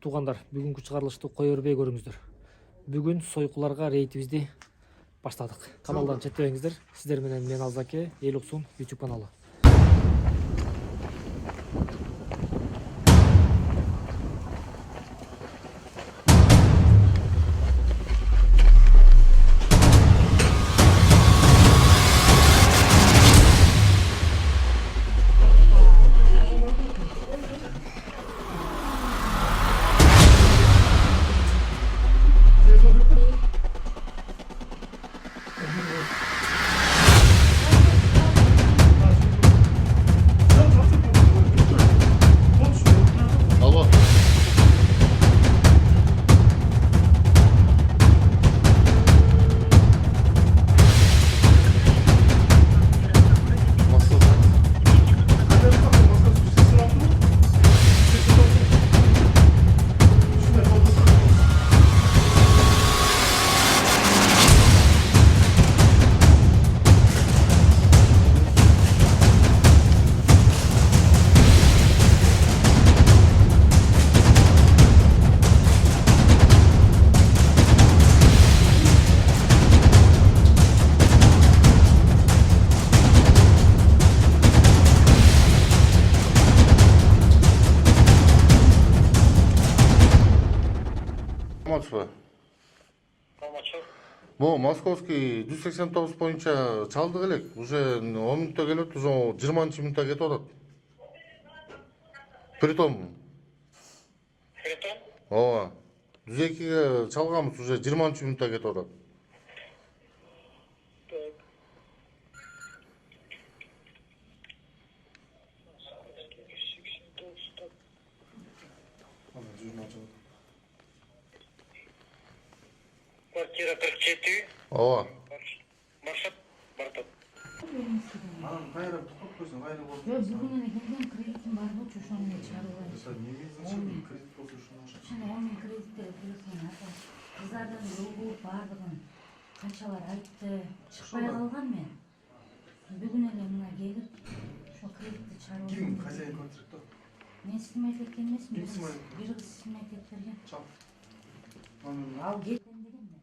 туугандар, бүгүнкү чыгарылышты кое бербей көрүңүздөр. Бүгүн сойкуларга рейдибизди баштадык. Каналдан четтебеңиздер. Сиздер менен мен Алзаке, Эл Уксун YouTube каналы. Бу Московский 189 боюнча чалдык элек. Уже 10 мүнөттө келет, уже 20 мүнөттө кетип атат. Притом. Притом? Ооба. 102ге чалганбыз, уже 20 мүнөттө кетип атат. Квартира 47. Ооба. Маршрут бартат. Кайра тукуп койсоң, кайра болот. Жок, бүгүн эле келген кредитим бар болчу, ошону менен чыгарып алайын. Неге кредит болсо ушуну алышат? Ошондо 10 миң кредиттер төлөсөм ата. Кыздардын ругу бардыгын канчалар айтты. Чыкпай калган мен. Бүгүн эле мына келип, ошо кредитти чыгарып алайын. Ким хозяин квартирада? Мен снимать эткен эмесмин. Ким снимать? Бир кыз снимать этип берген. Чал. Ал кетем деген мен.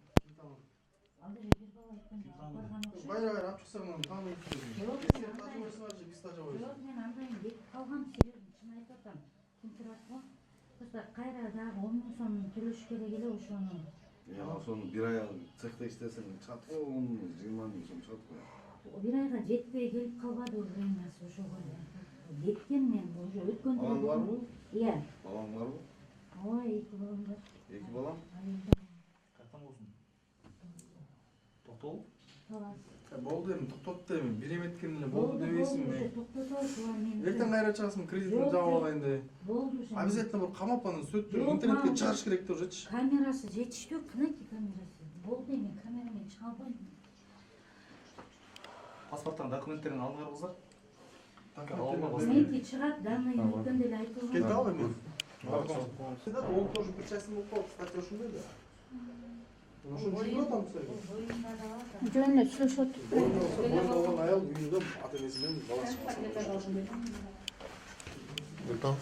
Ал деле бир бала айткан барган окшойт. Кайра алып чыксаң, аны таанып кетесиң. Жок, Сен тажыбайсыңар же биз тажыбайбыз? Жок, мен андай кетип калгам, себебин чын айтып атам. Ким турат го? Просто кайра дагы 10 миң сом төлөш керек эле ошону. Я ошону бир ай цехте иштесең чат го 20 миң сом чат го. Бир айга жетпей келип калбады времясы ошого эле. Кеткен мен уже өткөн Балаң барбы? Иә. Балаң барбы? Ооба, 2 балам бар. 2 балам? Каттан болсун. Токтол. Талас. Болду эми токтот да эми бир эметкен эле болду дебейсиңби? Токтотосуңар мен. Эртең кайра чыгасың, кредитин жаап алайын деп. Болду ошо. Обязательно бир камап анан сөттүр, Жок, интернетке мам. чыгарыш керек деп ужечи. Камерасы жетиштүү, кынайки камерасы. Болду эми камерамен чыга албайм. Паспорттан документтерин алыңарбыздар. Меники чыгат, данный өткөндө эле айтылган. Келте ал эми. Ол тоже причастен болуп калды, кстати, ошондой да. Ошону чыгып атам сен. Жөн эле сүйлөшүп отуруп. Болгон аял үйүндө ата энеси менен баласы чыккан. Притом.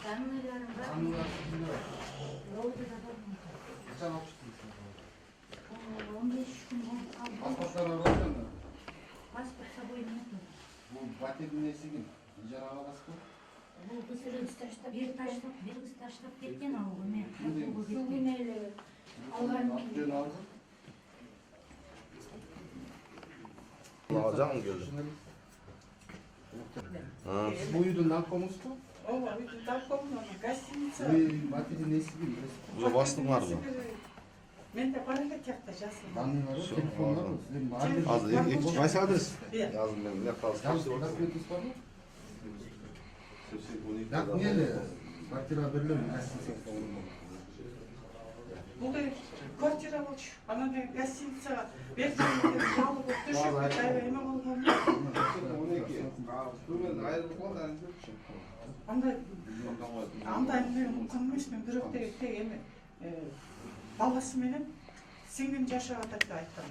Данныйларым бар. Болду да бар. Качан алып чыктың? 15 күн калды. Паспорттар алып Паспорт с собой нету. бул батирдин неси ким? Ижарага аласызбы? Бул бир кыз таштап кеткен ал мен. Бүгүн эле алган. Жөн алды. Жаңы келди. Бул үйдүн наркомусузбу? Ооба, үйдүн наркому, гостиница. Батирдин неси ким? Уже бастыңарбы? Менде бар эле тиякта жазылган. Данный бар, телефон бар, силердин адрес. Азыр Кайсы адрес? Yazın ben ne kalsın. Документиңиз барбы? Так, эмне? Квартира берилеби? Бул болчу. Анан гостиницага бертин жалып төшөп аябай эме болгон. Андай эме мүмкүн эмес, мен бирок тег эме баласы менен сиңдим жашап атат деп айткан.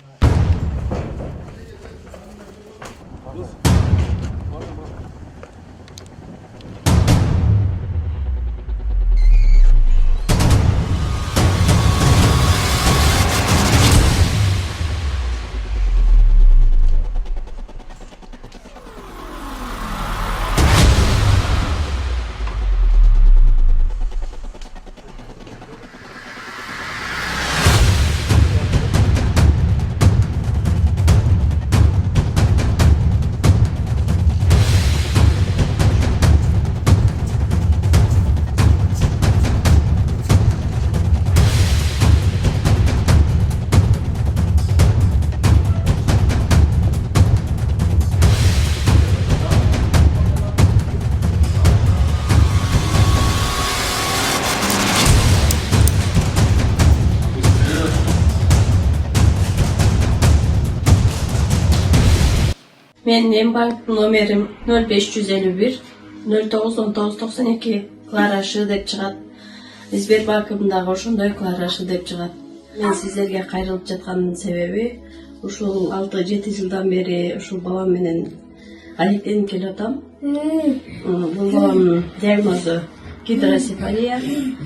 Benim en bank numaram 0551 091992 Klaraşı dep çıgat. Сбербанкымдагы ошондой Кларашы деп чыгат. Мен сиздерге кайрылып жаткандын себеби ушул 6-7 жылдан бери ушул балам менен алектенип келе атам. Бул баламдын диагнозу гидросефалия.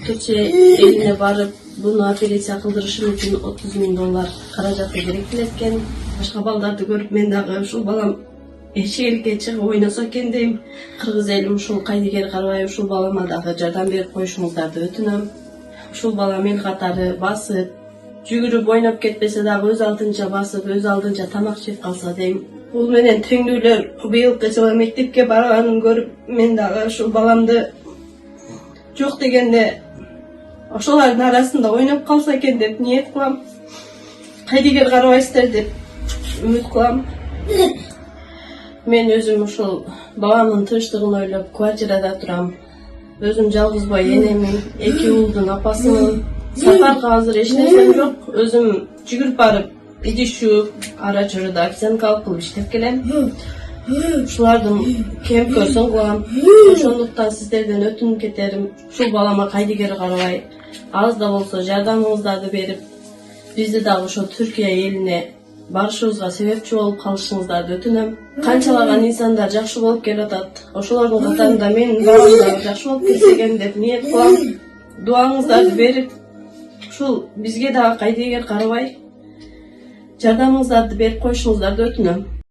Түркче элине барып буну операция кылдырышым үчүн $30.000 каражаты керектелет экен. Башка балдарды көрүп мен дагы ушул балам эшикке чыгып ойносо экен дейм. Кыргыз элим ушул Кайдыгер Карабай ушул балама дагы жардам берип коюшуңуздарды өтүнөм. Ушул бала мен катары басып, жүгүрүп ойноп кетпесе дагы өз алдынча басып, өз алдынча тамак жеп калса дейм. Бул менен теңдүүлөр быйылкы жылы мектепке барганын көрүп мен дагы ушул баламды жок дегенде ошолордун арасында ойноп калса экен деп ниет кылам. Кайдыгер карабайсыздар деп үмүт кылам. Мен өзүм ушул баламдын тынчтыгын ойлоп квартирада турам. Өзүм жалгыз бой энемин, 2 уулдун апасымын. Сапарга азыр эч нерсем жок. Өзүм жүгүрүп барып, идиш жууп, ара чоруда официанткалык кылып иштеп келем. Ушулардын кем-көсүн кылам. Ошондуктан сиздерден өтүнүп кетерим, ушул балама Кайдыгер Карабай аз да болсо жардамыңыздарды берип, бизди дагы ошо Түркия элине барышыбызга себепчи болуп калышыңыздарды өтүнөм. Канчалаган инсандар жакшы болуп келатат. Ошолордун катарында менин балам да жакшы болуп келсе экен деп ниет кылам. Дуаңыздарды берип, ушул бизге дагы Кайдыгер Карабай жардамыңыздарды берип коюшуңуздарды өтүнөм.